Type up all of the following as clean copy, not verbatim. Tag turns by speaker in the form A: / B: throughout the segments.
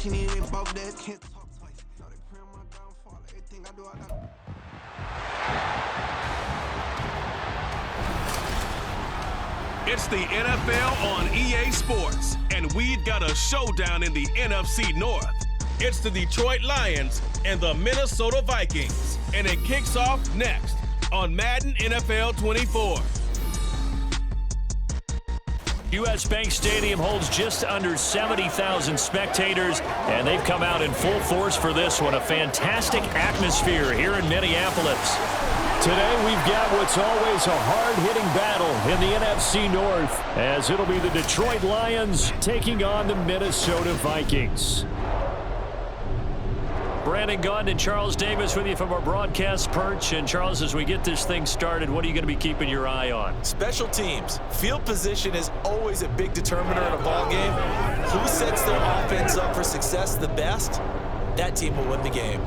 A: It's the NFL on EA Sports, and we've got a showdown in the NFC North. It's the Detroit Lions and the Minnesota Vikings, and it kicks off next on Madden NFL 24.
B: U.S. Bank Stadium holds just under 70,000 spectators, and they've come out in full force for this one. A fantastic atmosphere here in Minneapolis. Today we've got what's always a hard-hitting battle in the NFC North, as it'll be the Detroit Lions taking on the Minnesota Vikings. Brandon Gunn and Charles Davis with you from our broadcast perch. And Charles, as we get this thing started, what are you going to be keeping your eye on?
C: Special teams. Field position is always a big determiner in a ball game. Who sets their offense up for success the best, that team will win the game.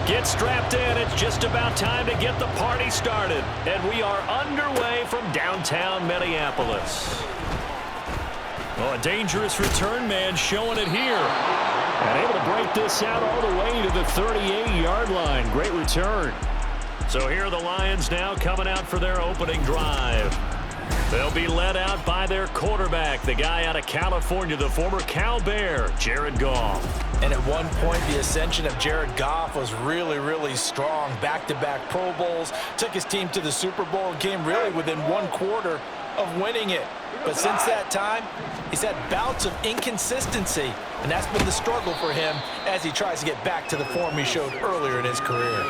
B: Get strapped in. It's just about time to get the party started. And we are underway from downtown Minneapolis. Oh, a dangerous return man showing it here. And able to break this out all the way to the 38-yard line. Great return. So here are the Lions now coming out for their opening drive. They'll be led out by their quarterback, the guy out of California, the former Cal Bear, Jared Goff.
C: And at one point, the ascension of Jared Goff was really, really strong. Back-to-back Pro Bowls, took his team to the Super Bowl and came really within one quarter of winning it. But since that time, he's had bouts of inconsistency, and that's been the struggle for him as he tries to get back to the form he showed earlier in his career.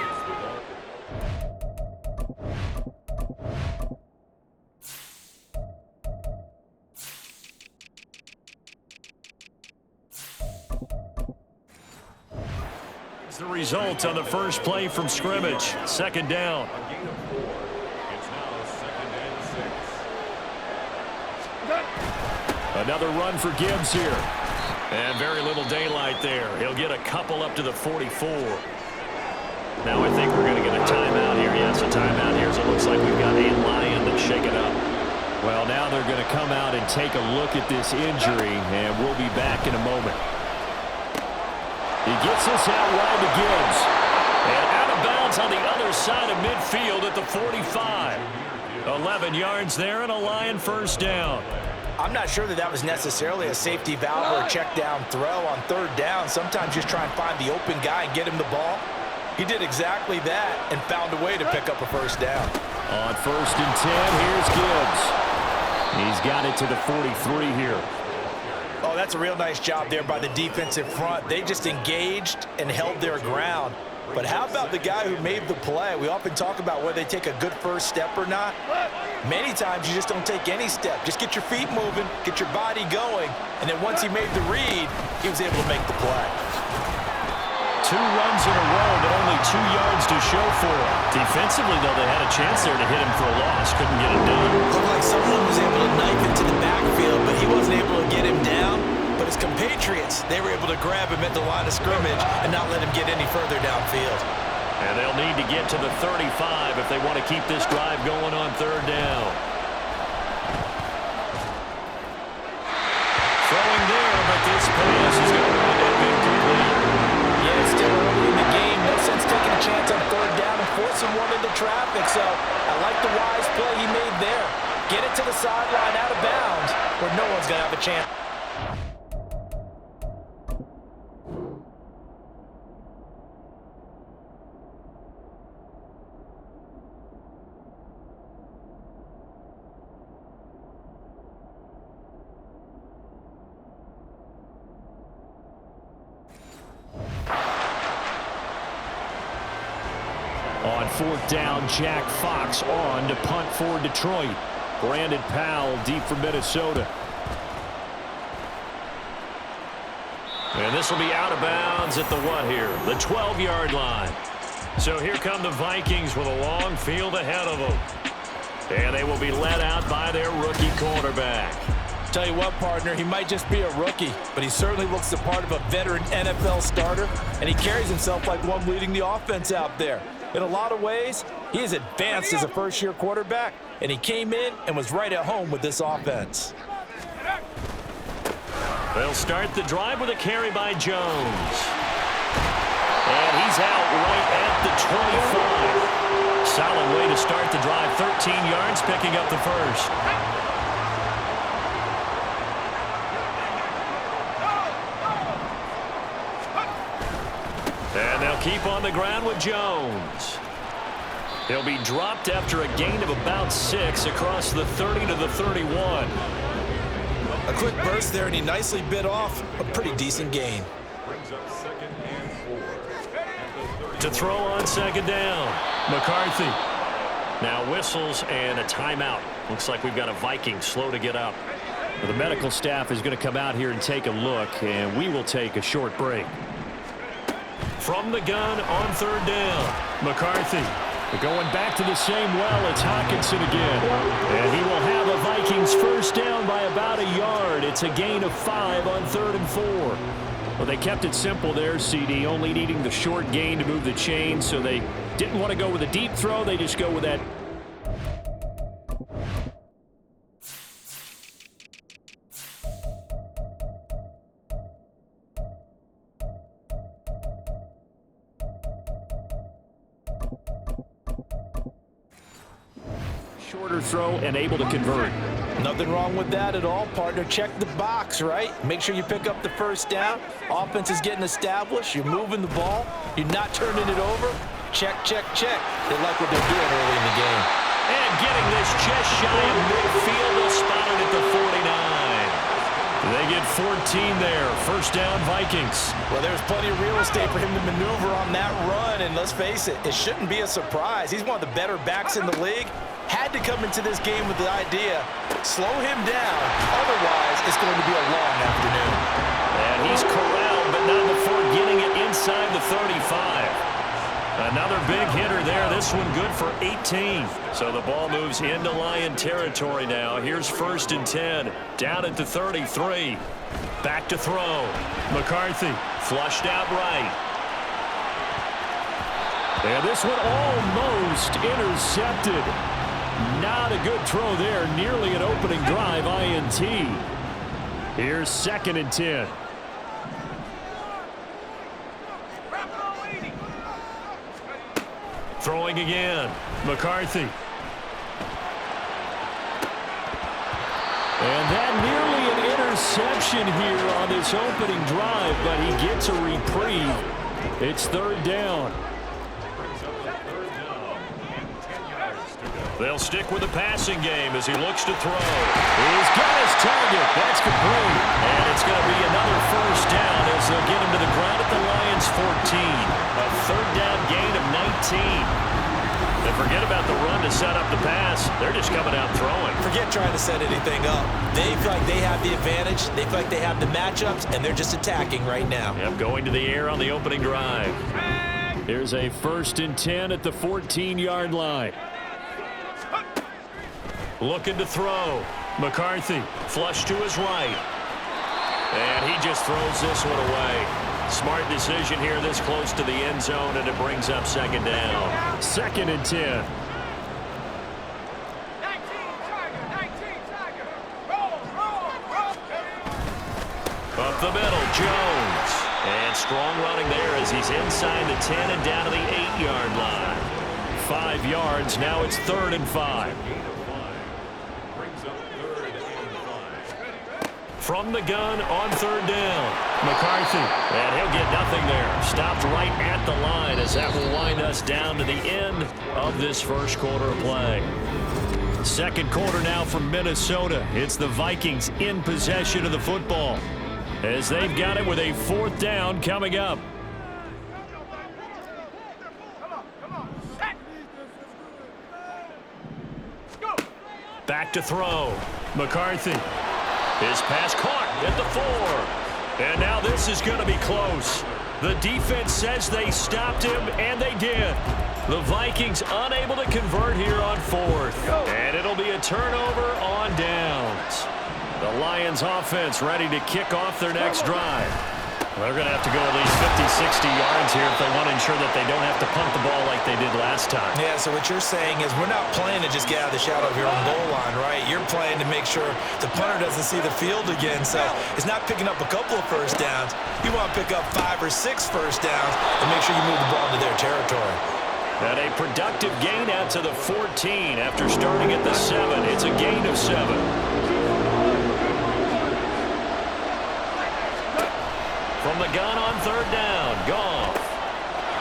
B: The result on the first play from scrimmage. Second down. Another run for Gibbs here. And very little daylight there. He'll get a couple up to the 44. Now I think we're going to get a timeout here. Yes, a timeout here. So it looks like we've got a Lion that's shaken up. Well, now they're going to come out and take a look at this injury, and we'll be back in a moment. He gets this out wide to Gibbs. And out of bounds on the other side of midfield at the 45. 11 yards there and a Lion first down.
C: I'm not sure that was necessarily a safety valve or a check down throw on third down. Sometimes just try and find the open guy and get him the ball. He did exactly that and found a way to pick up a first down.
B: On first and 10, here's Gibbs. He's got it to the 43 here.
C: Oh, that's a real nice job there by the defensive front. They just engaged and held their ground. But how about the guy who made the play? We often talk about whether they take a good first step or not. Many times you just don't take any step. Just get your feet moving, get your body going, and then once he made the read, he was able to make the play.
B: 2 runs in a row, but only 2 yards to show for him. Defensively, though, they had a chance there to hit him for a loss. Couldn't get it done.
C: Looked like someone was able to knife into the backfield, but he wasn't able to get him down. But his compatriots, they were able to grab him at the line of scrimmage and not let him get any further downfield.
B: And they'll need to get to the 35 if they want to keep this drive going on third down. Throwing there, but this pass is going to wind up incomplete.
C: Yeah, it's still early in the game. No sense taking a chance on third down and forcing one into traffic. So I like the wise play he made there. Get it to the sideline out of bounds where no one's going to have a chance.
B: On fourth down, Jack Fox on to punt for Detroit. Brandon Powell deep for Minnesota. And this will be out of bounds at the what here? The 12-yard line. So here come the Vikings with a long field ahead of them. And they will be led out by their rookie quarterback.
C: Tell you what, partner, he might just be a rookie, but he certainly looks the part of a veteran NFL starter, and he carries himself like one leading the offense out there. In a lot of ways, he is advanced as a first-year quarterback, and he came in and was right at home with this offense.
B: They'll start the drive with a carry by Jones. And he's out right at the 25. Solid way to start the drive. 13 yards, picking up the first. And they'll keep on the ground with Jones. He'll be dropped after a gain of about 6 across the 30 to the 31.
C: A quick burst there, and he nicely bit off a pretty decent gain.
B: To throw on second down, McCarthy. Now whistles and a timeout. Looks like we've got a Viking slow to get up. The medical staff is going to come out here and take a look, and we will take a short break. From the gun on third down, McCarthy. Going back to the same well, it's Hockenson again. And he will have a Vikings first down by about a yard. It's a gain of 5 on 3rd and 4. Well, they kept it simple there, CD, only needing the short gain to move the chain, so they didn't want to go with a deep throw. They just go with that. Shorter throw and able to convert.
C: Nothing wrong with that at all, partner. Check the box, right? Make sure you pick up the first down. Offense is getting established. You're moving the ball. You're not turning it over. Check, check, check. They like what they're doing early in the game.
B: And getting this just shy of midfield. They'll spot it at the 49. They get 14 there. First down, Vikings.
C: Well, there's plenty of real estate for him to maneuver on that run. And let's face it, it shouldn't be a surprise. He's one of the better backs in the league. Had to come into this game with the idea, slow him down. Otherwise, it's going to be a long afternoon.
B: And he's corralled, but not before getting it inside the 35. Another big hitter there. This one good for 18. So the ball moves into Lion territory now. Here's 1st and 10. Down at the 33. Back to throw. McCarthy flushed out right. And this one almost intercepted. Not a good throw there. Nearly an opening drive, INT. Here's 2nd and 10. Throwing again. McCarthy. And that nearly an interception here on this opening drive, but he gets a reprieve. It's 3rd down. They'll stick with the passing game as he looks to throw. He's got his target. That's complete. And it's going to be another first down as they'll get him to the ground at the Lions 14. A 3rd down gain of 19. And forget about the run to set up the pass. They're just coming out throwing.
C: Forget trying to set anything up. They feel like they have the advantage. They feel like they have the matchups, and they're just attacking right now.
B: Yep, going to the air on the opening drive. Here's a 1st and 10 at the 14-yard line. Looking to throw. McCarthy flush to his right. And he just throws this one away. Smart decision here this close to the end zone, and it brings up 2nd down. 2nd and 10. Up the middle, Jones. And strong running there as he's inside the 10 and down to the 8-yard line. 5 yards, now it's 3rd and 5. From the gun on 3rd down, McCarthy. And he'll get nothing there. Stopped right at the line as that will wind us down to the end of this first quarter of play. 2nd quarter now from Minnesota. It's the Vikings in possession of the football as they've got it with a 4th down coming up. Back to throw. McCarthy. His pass caught at the 4. And now this is going to be close. The defense says they stopped him, and they did. The Vikings unable to convert here on 4th. And it'll be a turnover on downs. The The Lions offense ready to kick off their next drive. They're going to have to go at least 50, 60 yards here if they want to ensure that they don't have to punt the ball like they did last time.
C: Yeah, so what you're saying is we're not playing to just get out of the shadow of your own goal line, right? You're playing to make sure the punter doesn't see the field again. So it's not picking up a couple of first downs. You want to pick up 5 or 6 first downs and make sure you move the ball into their territory.
B: And a productive gain out to the 14 after starting at the 7. It's a gain of 7. From the gun on third down, Goff.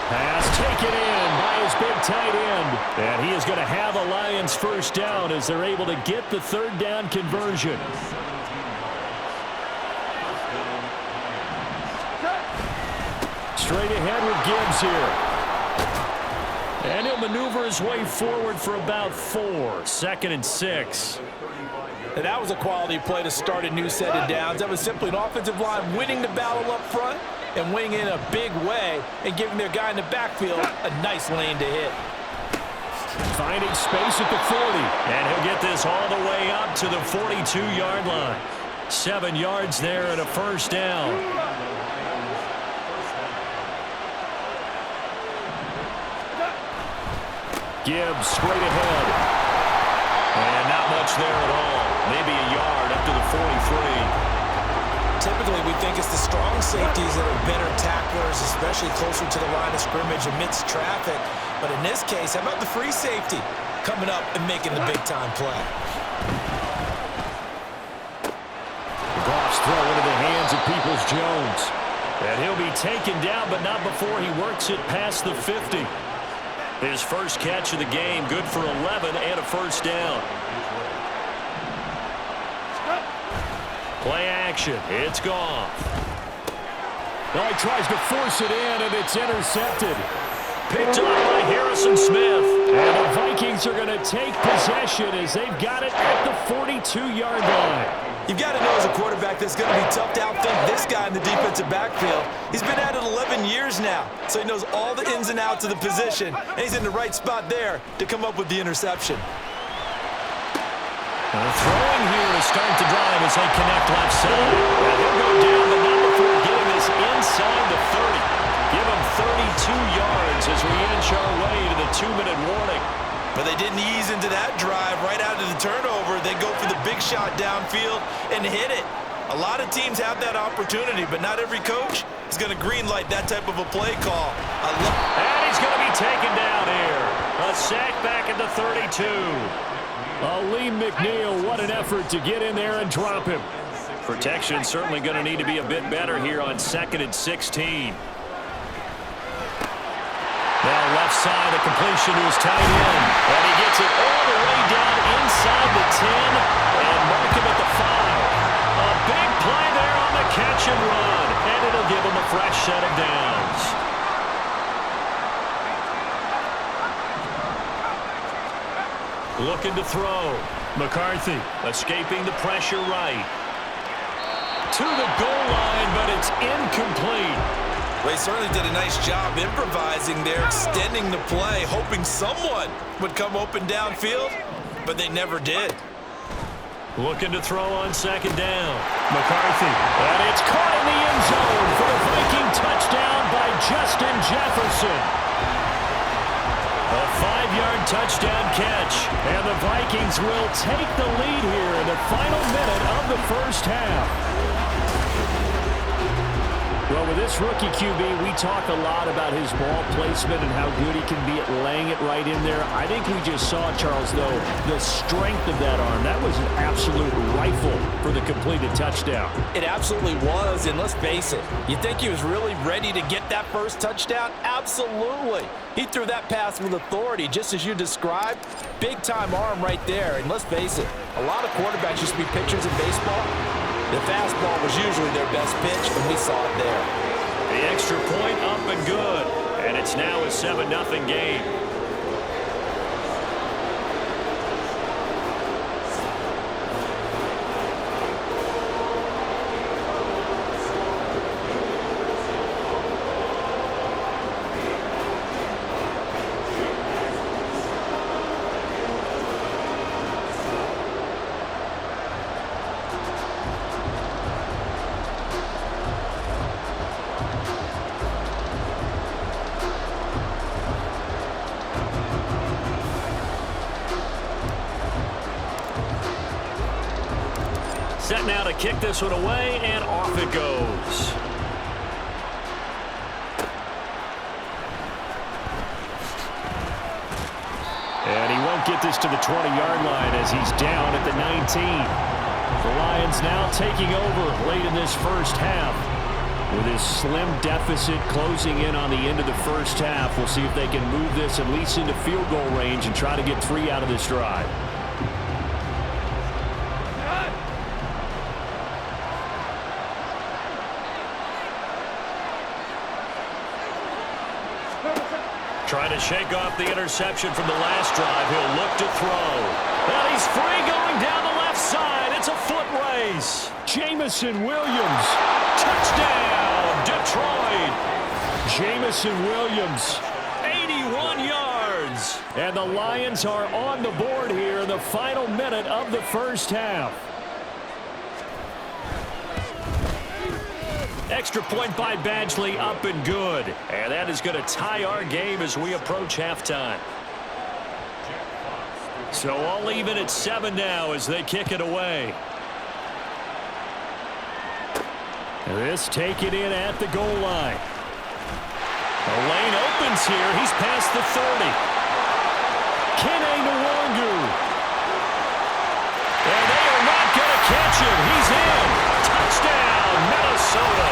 B: Pass taken in by his big tight end. And he is going to have a Lions first down as they're able to get the third down conversion. Straight ahead with Gibbs here. And he'll maneuver his way forward for about 4. 2nd and 6.
C: And that was a quality play to start a new set of downs. That was simply an offensive line winning the battle up front and winning in a big way and giving their guy in the backfield a nice lane to hit.
B: Finding space at the 40. And he'll get this all the way up to the 42-yard line. 7 yards there and a first down. Gibbs straight ahead. And not much there at all. Maybe a yard up to the 43.
C: Typically, we think it's the strong safeties that are better tacklers, especially closer to the line of scrimmage amidst traffic. But in this case, how about the free safety coming up and making the big-time play?
B: Goff's throw into the hands of Peoples-Jones. And he'll be taken down, but not before he works it past the 50. His first catch of the game, good for 11 and a first down. Play action. It's Goff. Well, he tries to force it in, and it's intercepted. Picked up by Harrison Smith. And the Vikings are going to take possession as they've got it at the 42-yard line.
C: You've got to know as a quarterback that's going to be tough to outthink this guy in the defensive backfield. He's been at it 11 years now, so he knows all the ins and outs of the position, and he's in the right spot there to come up with the interception.
B: Throwing here to start the drive as they connect left side. And they'll go down, but not before getting this inside the 30. Give them 32 yards as we inch our way to the 2-minute warning.
C: But they didn't ease into that drive right out of the turnover. They go for the big shot downfield and hit it. A lot of teams have that opportunity, but not every coach is going to greenlight that type of a play call.
B: And he's going to be taken down here. A sack back at the 32. Lee McNeil, what an effort to get in there and drop him. Protection certainly going to need to be a bit better here on 2nd and 16. Now left side, a completion to his tight end. And he gets it all the way down inside the 10 and mark him at the 5. A big play there on the catch and run. And it'll give him a fresh set of downs. Looking to throw. McCarthy escaping the pressure right. To the goal line, but it's incomplete.
C: Well, he certainly did a nice job improvising there, extending the play, hoping someone would come open downfield, but they never did.
B: Looking to throw on 2nd down. McCarthy. And it's caught in the end zone for the Viking touchdown by Justin Jefferson. A 5-yard touchdown catch. And the Vikings will take the lead here in the final minute of the first half. Well, with this rookie QB, we talk a lot about his ball placement and how good he can be at laying it right in there. I think we just saw, Charles, though, the strength of that arm. That was an absolute rifle for the completed touchdown.
C: It absolutely was, and let's face it, you think he was really ready to get that first touchdown? Absolutely. He threw that pass with authority, just as you described. Big-time arm right there, and let's face it, a lot of quarterbacks used to be pitchers in baseball. The fastball was usually their best pitch, and we saw it there.
B: The extra point up and good. And it's now a 7-0 game. now to kick this one away, and off it goes. And he won't get this to the 20-yard line as he's down at the 19. The Lions now taking over late in this first half. With his slim deficit closing in on the end of the first half, we'll see if they can move this at least into field goal range and try to get 3 out of this drive. Trying to shake off the interception from the last drive. He'll look to throw. And he's free going down the left side. It's a foot race. Jamison Williams. Touchdown, Detroit. Jamison Williams, 81 yards. And the Lions are on the board here in the final minute of the first half. Extra point by Badgley, up and good. And that is going to tie our game as we approach halftime. So all even at 7 now as they kick it away. This taken in at the goal line. The lane opens here. He's past the 30. Kene Nwangu. And they are not going to catch him. He's in. Touchdown, Minnesota.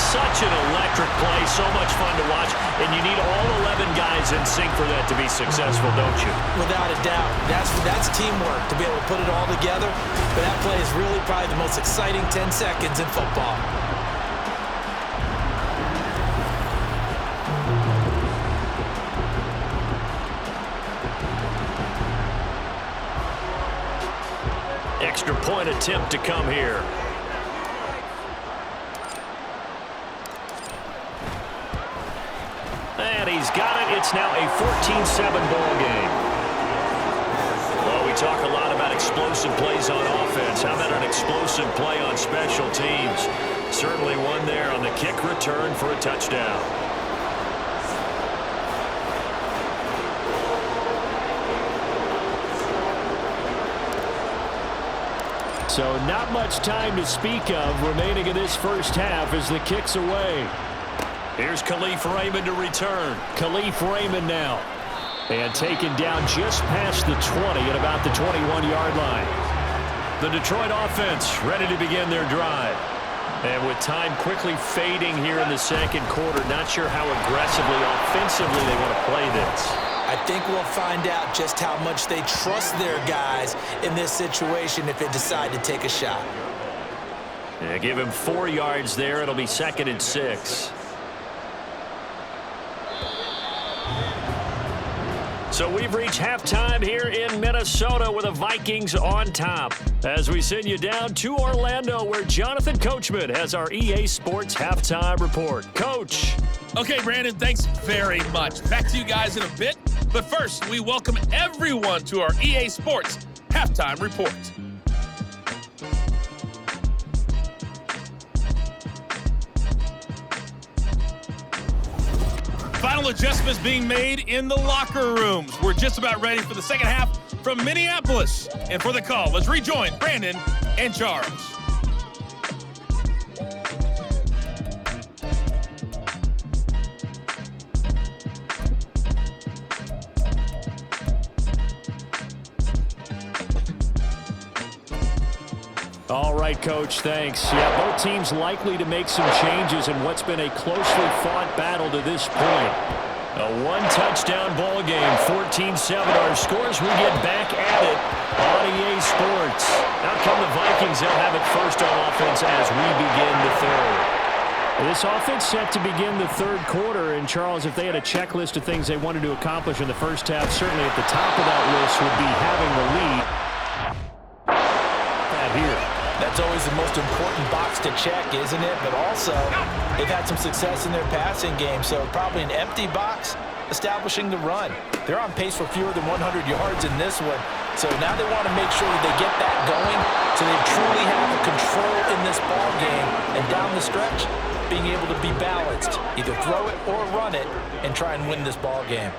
B: Such an electric play, so much fun to watch, and you need all 11 guys in sync for that to be successful, don't you?
C: Without a doubt. That's teamwork to be able to put it all together, but that play is really probably the most exciting 10 seconds in football.
B: Extra point attempt to come here. And he's got it. It's now a 14-7 ball game. Well, we talk a lot about explosive plays on offense. How about an explosive play on special teams? Certainly one there on the kick return for a touchdown. So not much time to speak of remaining in this first half as the kick's away. Here's Khalif Raymond to return. Khalif Raymond now. And taken down just past the 20 at about the 21-yard line. The Detroit offense ready to begin their drive. And with time quickly fading here in the second quarter, not sure how aggressively, offensively they want to play this.
C: I think we'll find out just how much they trust their guys in this situation if they decide to take a shot.
B: Yeah, give him 4 yards there. It'll be 2nd and 6. So we've reached halftime here in Minnesota with the Vikings on top. As we send you down to Orlando where Jonathan Coachman has our EA Sports Halftime Report. Coach.
D: Okay, Brandon, thanks very much. Back to you guys in a bit. But first, we welcome everyone to our EA Sports Halftime Report. Final adjustments being made in the locker rooms. We're just about ready for the second half from Minneapolis. And for the call, let's rejoin Brandon and Charles.
B: All right, Coach, thanks. Yeah, both teams likely to make some changes in what's been a closely fought battle to this point. A one-touchdown ball game, 14-7 our scores. We get back at it on EA Sports. Out come the Vikings. They'll have it first on offense as we begin the third. This offense set to begin the third quarter. And, Charles, if they had a checklist of things they wanted to accomplish in the first half, certainly at the top of that list would be having the lead. Here.
C: That's always the most important box to check, isn't it? But also, they've had some success in their passing game, so probably an empty box establishing the run. They're on pace for fewer than 100 yards in this one, so now they want to make sure that they get that going so they truly have a control in this ball game, and down the stretch, being able to be balanced, either throw it or run it, and try and win this ball game.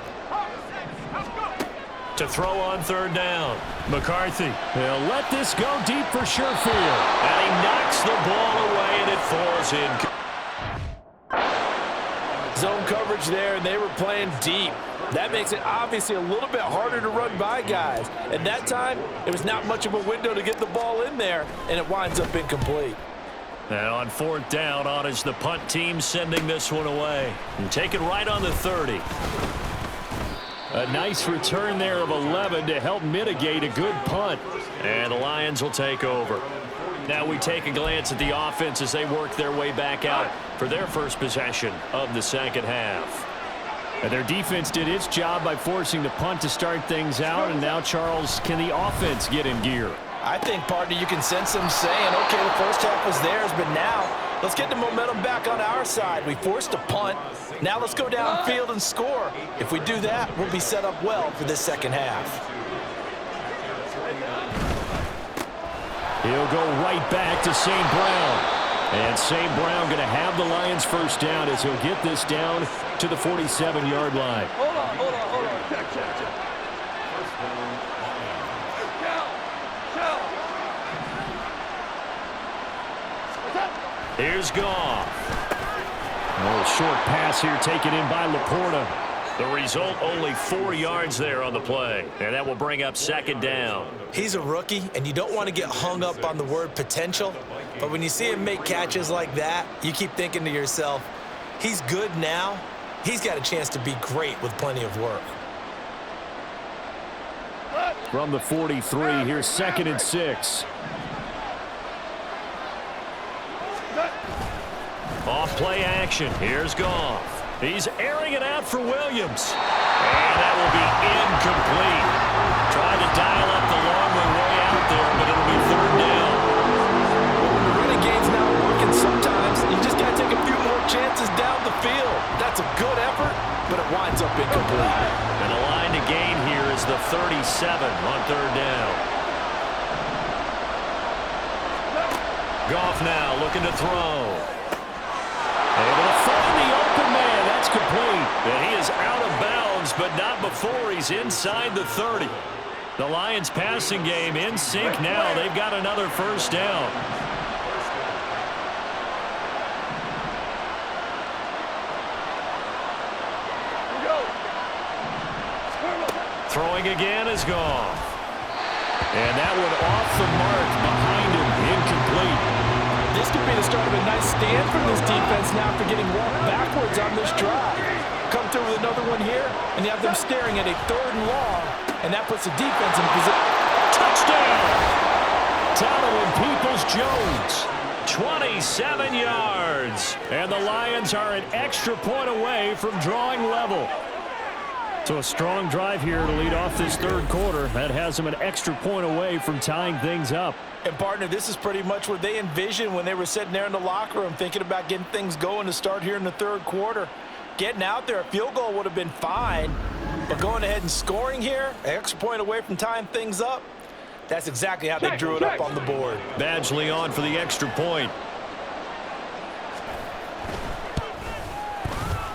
B: to throw on third down. McCarthy.
E: He'll let this go deep for Sherfield.
B: And he knocks the ball away, and it falls in.
C: Zone coverage there, and they were playing deep. That makes it obviously a little bit harder to run by guys. And that time, it was not much of a window to get the ball in there, and it winds up incomplete.
B: And on fourth down, on is the punt team sending this one away. And take it right on the 30.
E: A nice return there of 11 to help mitigate a good punt.
B: And the Lions will take over. Now we take a glance at the offense as they work their way back out for their first possession of the second half.
E: And their defense did its job by forcing the punt to start things out. And now, Charles, can the offense get in gear?
C: I think, partner, you can sense them saying, okay, the first half was theirs, but now let's get the momentum back on our side. We forced a punt. Now let's go downfield and score. If we do that, we'll be set up well for this second half.
E: He'll go right back to St. Brown. And St. Brown going to have the Lions first down as he'll get this down to the 47-yard line.
F: Hold on. Check.
B: Here's Goff.
E: Oh, short pass here taken in by Laporta.
B: The result, only 4 yards there on the play. And that will bring up second down.
C: He's a rookie, and you don't want to get hung up on the word potential. But when you see him make catches like that, you keep thinking to yourself, he's good now. He's got a chance to be great with plenty of work.
E: From the 43, here's 2nd and 6.
B: Off play action. Here's Goff. He's airing it out for Williams. And that will be incomplete. Tried to dial up the long way out there, but it'll be third down.
C: When the running game's not working, sometimes you just got to take a few more chances down the field. That's a good effort, but it winds up incomplete.
B: And a line to gain here is the 37 on third down. Goff now looking to throw.
E: Able to find the open man. That's complete.
B: And he is out of bounds, but not before he's inside the 30. The Lions passing game in sync now. They've got another first down. Throwing again is Goff.
E: And that one off the mark behind him. Incomplete.
C: This could be the start of a nice stand from this defense now after getting walked backwards on this drive. Come through with another one here, and you have them staring at a 3rd and long, and that puts the defense in position.
B: Touchdown!
E: Donovan Peoples-Jones.
B: 27 yards.
E: And the Lions are an extra point away from drawing level. So a strong drive here to lead off this 3rd quarter. That has them an extra point away from tying things up.
C: And, partner, this is pretty much what they envisioned when they were sitting there in the locker room thinking about getting things going to start here in the 3rd quarter. Getting out there, a field goal would have been fine, but going ahead and scoring here, an extra point away from tying things up, that's exactly how they drew it up on the board.
B: Badgley on for the extra point.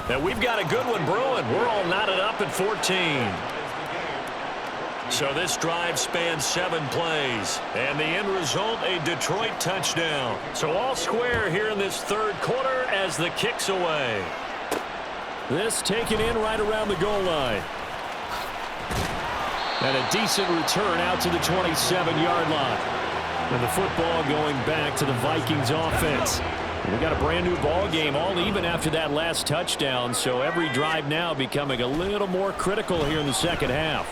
B: Now we've got a good one brewing. We're all knotted up at 14. So this drive spans 7 plays, and the end result, a Detroit touchdown. So all square here in this 3rd quarter as the kick's away.
E: This taken in right around the goal line. And a decent return out to the 27-yard line. And the football going back to the Vikings offense. We got a brand new ball game, all even after that last touchdown, so every drive now becoming a little more critical here in the second half.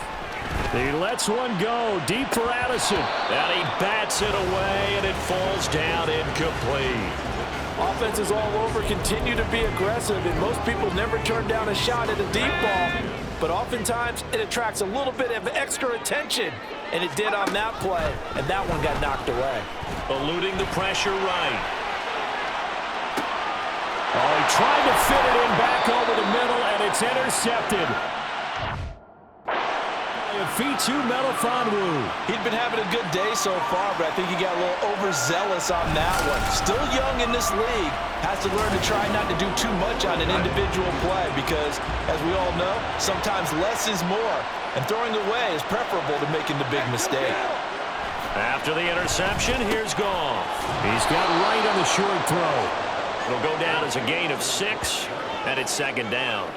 E: He lets one go deep for Addison.
B: And he bats it away, and it falls down incomplete.
C: Offenses all over continue to be aggressive, and most people never turn down a shot at a deep ball. But oftentimes, it attracts a little bit of extra attention, and it did on that play, and that one got knocked away.
B: Eluding the pressure right.
E: Oh, he tried to fit it in back over the middle, and it's intercepted. Fitu Melifonwu.
C: He'd been having a good day so far, but I think he got a little overzealous on that one. Still young in this league. Has to learn to try not to do too much on an individual play because, as we all know, sometimes less is more. And throwing away is preferable to making the big mistake.
B: After the interception, here's Goff.
E: He's got right on the short throw.
B: It'll go down as a gain of 6, and it's 2nd down.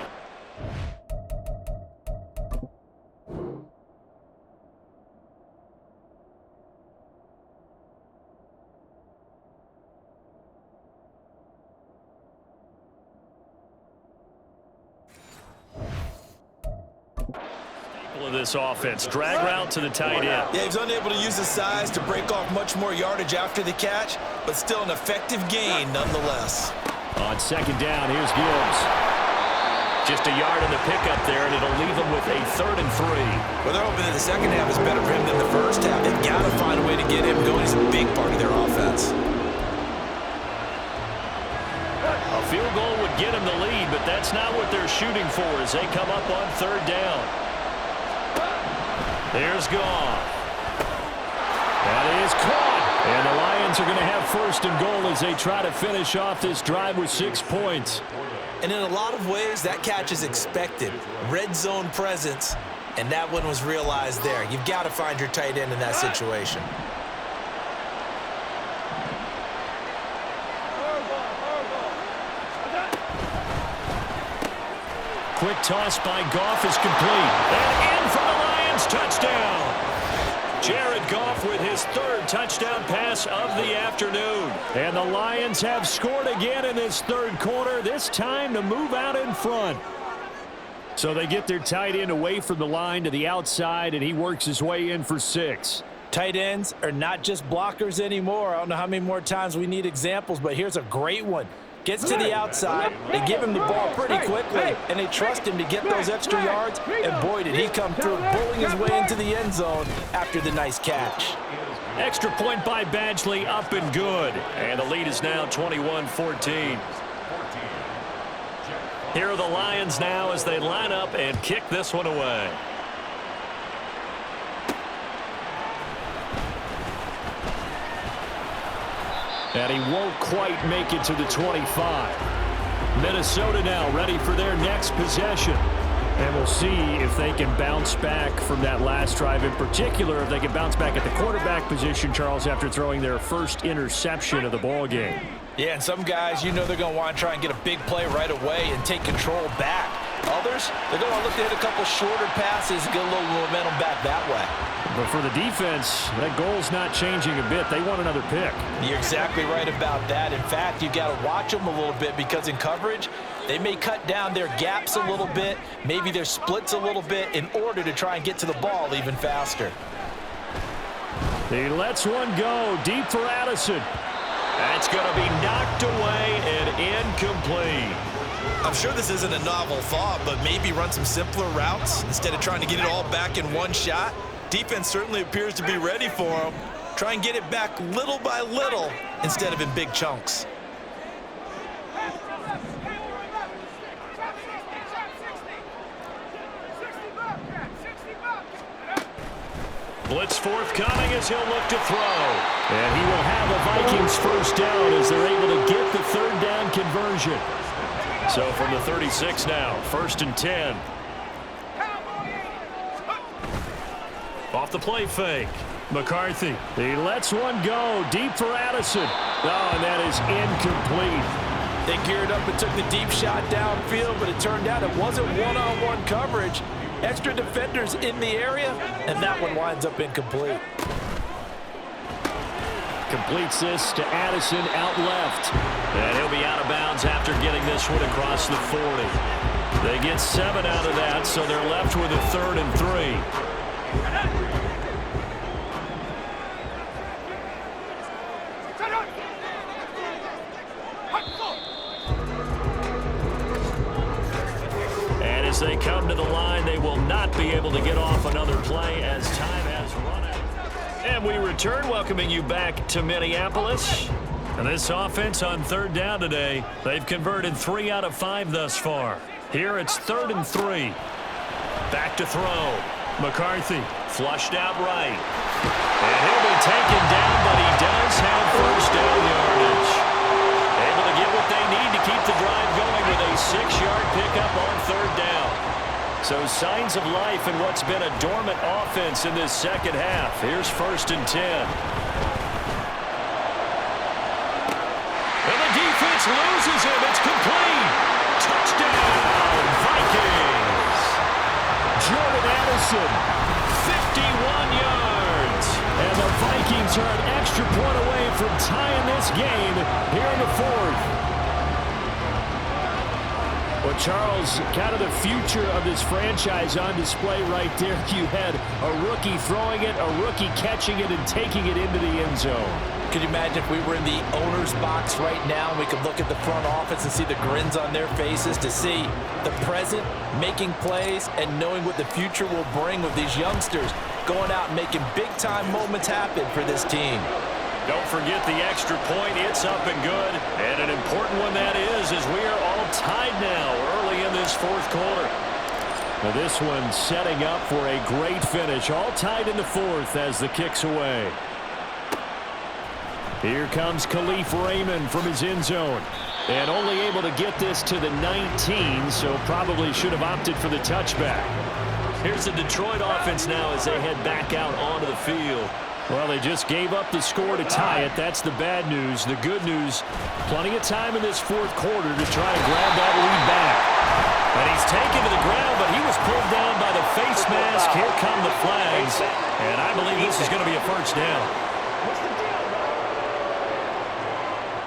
B: Of this offense, drag route to the tight end.
C: Yeah, he's unable to use his size to break off much more yardage after the catch, but still an effective gain nonetheless.
E: On 2nd down, here's Gibbs.
B: Just a yard in the pickup there, and it'll leave him with a 3rd and 3.
C: Well, they're hoping that the second half is better for him than the first half. They've got to find a way to get him going. He's a big part of their offense.
B: A field goal would get him the lead, but that's not what they're shooting for as they come up on 3rd down. There's Goff.
E: That is caught. And the Lions are going to have 1st and goal as they try to finish off this drive with 6 points.
C: And in a lot of ways, that catch is expected. Red zone presence, and that one was realized there. You've got to find your tight end in that situation.
E: Quick toss by Goff is complete.
B: And in for the Lions, touchdown. Jared Goff with his 3rd touchdown pass of the afternoon.
E: And the Lions have scored again in this 3rd quarter, this time to move out in front. So they get their tight end away from the line to the outside, and he works his way in for 6.
C: Tight ends are not just blockers anymore. I don't know how many more times we need examples, but here's a great one. Gets to the outside, they give him the ball pretty quickly, and they trust him to get those extra yards, and boy, did he come through, bowling his way into the end zone after the nice catch.
B: Extra point by Badgley, up and good. And the lead is now 21-14. Here are the Lions now as they line up and kick this one away.
E: And he won't quite make it to the 25. Minnesota now ready for their next possession. And we'll see if they can bounce back from that last drive. In particular, if they can bounce back at the quarterback position, Charles, after throwing their first interception of the ball game.
C: Yeah, and some guys, you know they're going to want to try and get a big play right away and take control back. Others, they're going to look to hit a couple shorter passes and get a little momentum back that way.
E: But for the defense, that goal's not changing a bit. They want another pick.
C: You're exactly right about that. In fact, you've got to watch them a little bit because in coverage, they may cut down their gaps a little bit, maybe their splits a little bit in order to try and get to the ball even faster.
E: He lets one go deep for Addison.
B: That's going to be knocked away and incomplete.
C: I'm sure this isn't a novel thought, but maybe run some simpler routes instead of trying to get it all back in one shot. Defense certainly appears to be ready for him. Try and get it back little by little instead of in big chunks.
B: Blitz forthcoming as he'll look to throw.
E: And he will have a Vikings first down as they're able to get the 3rd down conversion.
B: So from the 36 now, 1st and 10. Off the play fake.
E: McCarthy. He lets one go deep for Addison. Oh, and that is incomplete.
C: They geared up and took the deep shot downfield, but it turned out it wasn't one-on-one coverage. Extra defenders in the area, and that one winds up incomplete.
E: Completes this to Addison out left.
B: And he'll be out of bounds after getting this one across the 40. They get 7 out of that, so they're left with a 3rd and 3. And as they come to the line, they will not be able to get off another play as time has run out. And we return, welcoming you back to Minneapolis. And this offense on 3rd down today, they've converted 3 out of 5 thus far. Here it's 3rd and 3. Back to throw. McCarthy flushed out right. And he'll be taken down, but he does have first down yardage. Able to get what they need to keep the drive going with a 6-yard pickup on third down. So signs of life in what's been a dormant offense in this second half. Here's 1st and 10. And the defense loses him. It's complete. Touchdown, Vikings. Jordan Addison, 51 yards. And the Vikings are an extra point away from tying this game here in the 4th. Well, Charles, kind of the future of this franchise on display right there. You had a rookie throwing it, a rookie catching it, and taking it into the end zone.
C: Could you imagine if we were in the owner's box right now and we could look at the front office and see the grins on their faces, to see the present making plays and knowing what the future will bring with these youngsters going out and making big-time moments happen for this team.
B: Don't forget the extra point. It's up and good. And an important one that is, as we are all tied now early in this 4th quarter.
E: Now this one setting up for a great finish. All tied in the 4th as the kick's away. Here comes Khalif Raymond from his end zone. And only able to get this to the 19, so probably should have opted for the touchback.
B: Here's the Detroit offense now as they head back out onto the field.
E: Well, they just gave up the score to tie it. That's the bad news. The good news, plenty of time in this 4th quarter to try to grab that lead back.
B: And he's taken to the ground, but he was pulled down by the face mask. Here come the flags. And I believe this is going to be a first down.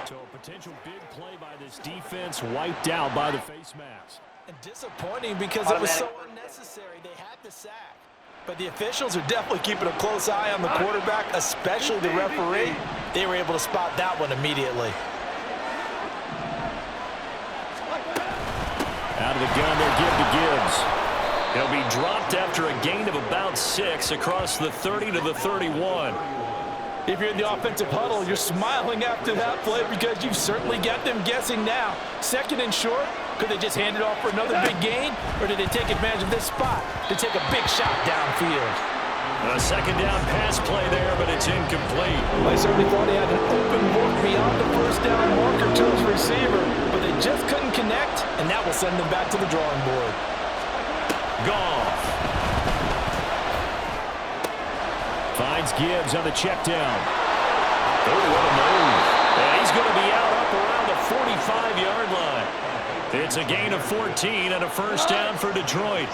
E: So a potential big play by this defense wiped out by the face mask.
C: And disappointing because it was so unnecessary. They had the sack. But the officials are definitely keeping a close eye on the quarterback, especially the referee. They were able to spot that one immediately.
E: Out of the gun, they'll give to Gibbs.
B: He'll be dropped after a gain of about 6 across the 30 to the 31.
C: If you're in the offensive huddle, you're smiling after that play because you've certainly got them guessing now. 2nd and short. Could they just hand it off for another big gain, or did they take advantage of this spot to take a big shot downfield?
B: A 2nd down pass play there, but it's incomplete.
C: I certainly thought he had an open look beyond the 1st down marker to his receiver, but they just couldn't connect, and that will send them back to the drawing board.
B: Goff
E: finds Gibbs on the check down.
B: Oh, what a move. And he's going to be out up around the 45-yard line. It's a gain of 14 and a first down for Detroit.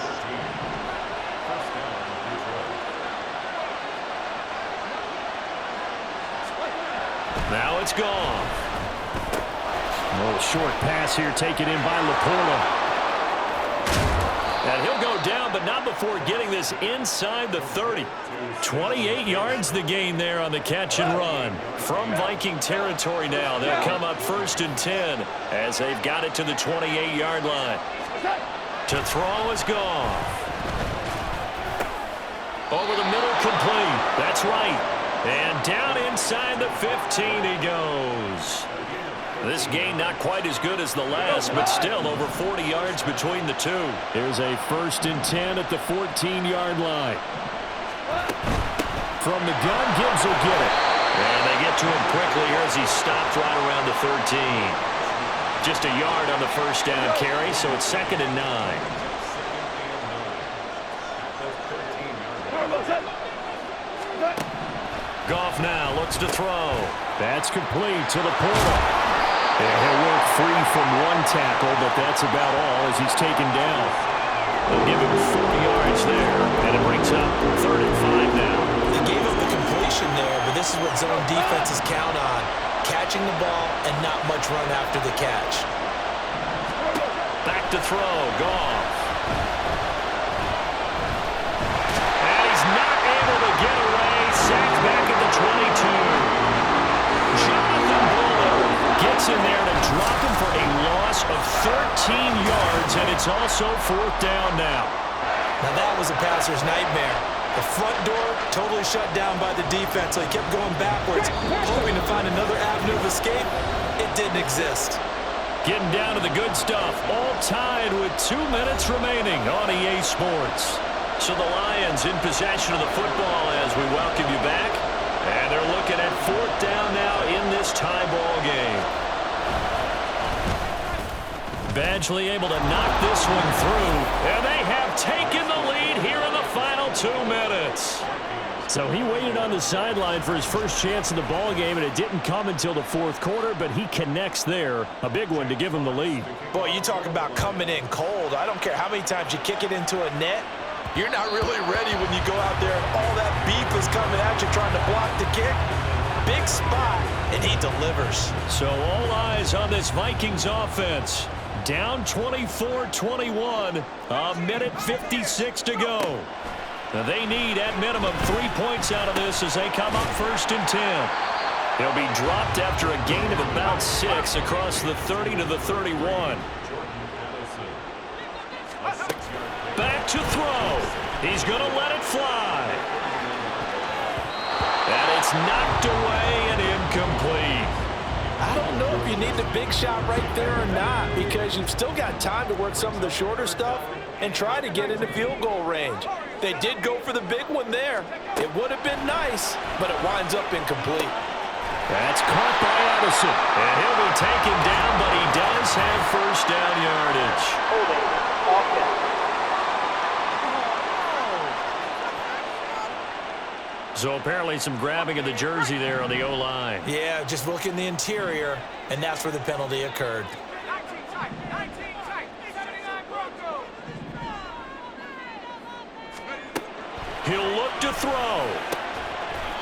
B: Now it's gone.
E: A little short pass here taken in by Laporta.
B: And he'll go down, but not before getting this inside the 30. 28 yards the gain there on the catch and run. From Viking territory now, they'll come up 1st and 10 as they've got it to the 28-yard line. To throw is Goff. Over the middle, complete. That's right. And down inside the 15 he goes. This gain not quite as good as the last, but still over 40 yards between the two.
E: Here's a 1st and 10 at the 14-yard line. From the gun, Gibbs will get it.
B: And they get to him quickly here as he stopped right around the 13. Just a yard on the first down carry, so it's 2nd and 9. Goff now looks to throw.
E: That's complete to Laporta. And he'll work free from one tackle, but that's about all as he's taken down.
B: They'll give him 40 yards there, and it brings up 3rd and 5 now.
C: They gave up the completion there, but this is what zone defenses count on. Catching the ball and not much run after the catch.
B: Back to throw, Goff. And he's not able to get away. Sacked back at the 22. Jonathan Bullard gets in there to drop him for a loss of 13 yards, and it's also 4th down now.
C: Now that was a passer's nightmare. The front door totally shut down by the defense, so he kept going backwards, hoping to find another avenue of escape. It didn't exist.
B: Getting down to the good stuff. All tied with 2 minutes remaining on EA Sports. So the Lions in possession of the football as we welcome you back. And they're looking at 4th down now in this tie ball game. Badgley able to knock this one through. And they have taken the lead here in the final 2 minutes.
E: So he waited on the sideline for his first chance in the ball game, and it didn't come until the 4th quarter, but he connects there. A big one to give him the lead.
C: Boy, you talk about coming in cold. I don't care how many times you kick it into a net. You're not really ready when you go out there and all that beef is coming at you trying to block the kick. Big spot, and he delivers.
E: So all eyes on this Vikings offense. Down 24-21, a minute 56 to go. Now they need, at minimum, 3 points out of this as they come up 1st and 10. He'll be dropped after a gain of about 6 across the 30 to the 31. Back to throw. He's going to let it fly. And it's knocked away and incomplete.
C: I don't know if you need the big shot right there or not, because you've still got time to work some of the shorter stuff and try to get into field goal range. They did go for the big one there. It would have been nice, but it winds up incomplete.
E: That's caught by Addison.
B: And he'll be taken down, but he does have 1st down yardage. So apparently some grabbing of the jersey there on the O-line.
C: Yeah, just look in the interior, and that's where the penalty occurred.
B: He'll look to throw.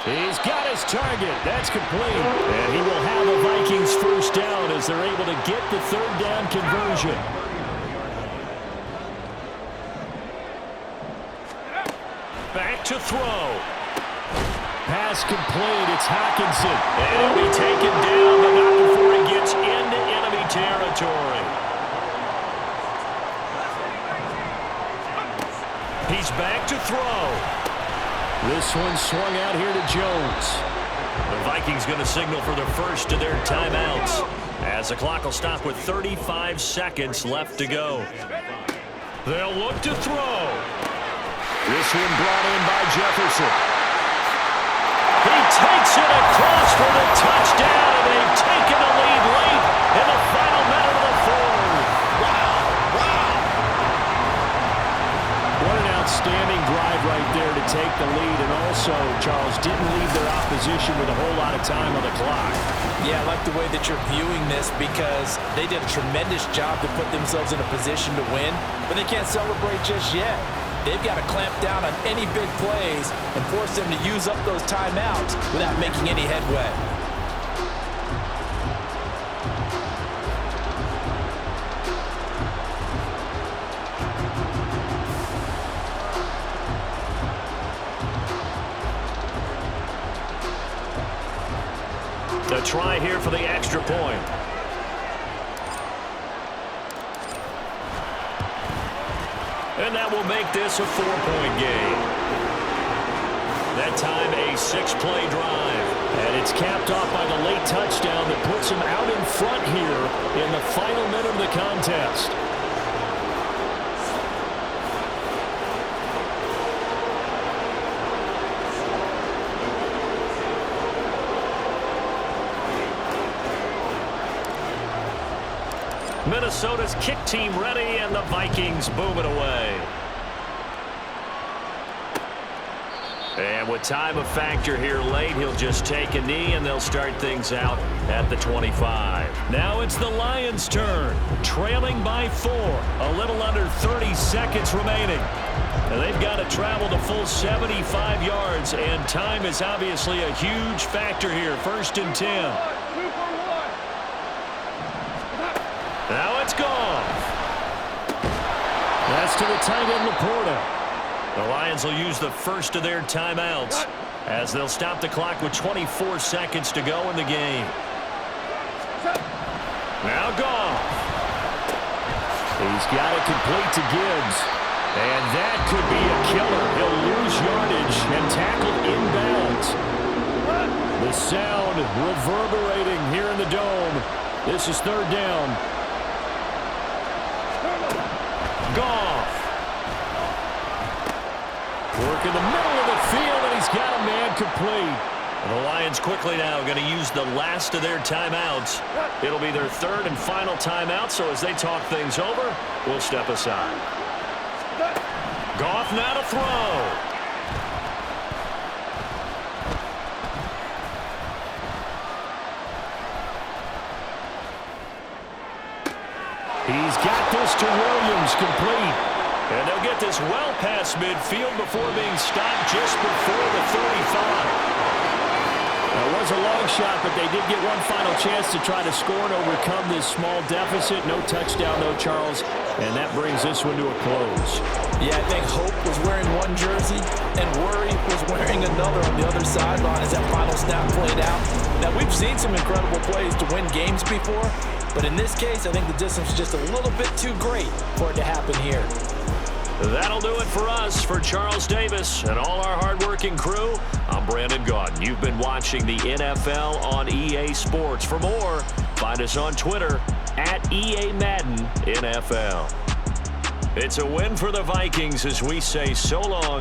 E: He's got his target. That's complete. And he will have a Vikings 1st down as they're able to get the 3rd down conversion.
B: Back to throw.
E: Pass complete. It's Hockenson.
B: And he'll be taken down, but not before he gets into enemy territory. He's back to throw.
E: This one swung out here to Jones.
B: The Vikings going to signal for their first of their timeouts as the clock will stop with 35 seconds left to go. They'll look to throw.
E: This one brought in by Jefferson.
B: He takes it across for the touchdown, and they've taken the lead late in the final minute of the 4th.
C: Wow.
E: What an outstanding drive right there to take the lead, and also, Charles, didn't leave their opposition with a whole lot of time on the clock.
C: Yeah, I like the way that you're viewing this, because they did a tremendous job to put themselves in a position to win, but they can't celebrate just yet. They've got to clamp down on any big plays and force them to use up those timeouts without making any headway.
B: The try here for the extra point. And that will make this a 4-point game. That time a 6-play drive.
E: And it's capped off by the late touchdown that puts them out in front here in the final minute of the contest.
B: Minnesota's kick team ready, and the Vikings boom it away. And with time a factor here late, he'll just take a knee, and they'll start things out at the 25.
E: Now it's the Lions' turn, trailing by 4. A little under 30 seconds remaining. And they've got to travel the full 75 yards, and time is obviously a huge factor here. 1st and 10.
B: Now it's gone.
E: That's to the tight end, Laporta.
B: The Lions will use the first of their timeouts as they'll stop the clock with 24 seconds to go in the game. Now gone.
E: He's got it complete to Gibbs. And that could be a killer. He'll lose yardage and tackled inbounds. The sound reverberating here in the dome. This is 3rd down.
B: Goff.
E: Work in the middle of the field, and he's got a man complete.
B: The Lions quickly now going to use the last of their timeouts. It'll be their third and final timeout, so as they talk things over, we'll step aside. Goff now to throw.
E: He's got this to Williams, complete.
B: And they'll get this well past midfield before being stopped just before the 35.
E: It was a long shot, but they did get one final chance to try to score and overcome this small deficit. No touchdown, though, Charles, and that brings this one to a close.
C: Yeah, I think Hope was wearing one jersey and Worry was wearing another on the other sideline as that final snap played out. Now, we've seen some incredible plays to win games before, but in this case, I think the distance is just a little bit too great for it to happen here.
B: That'll do it for us. For Charles Davis and all our hardworking crew, I'm Brandon Gaudin. You've been watching the NFL on EA Sports. For more, find us on Twitter at EA Madden NFL. It's a win for the Vikings as we say so long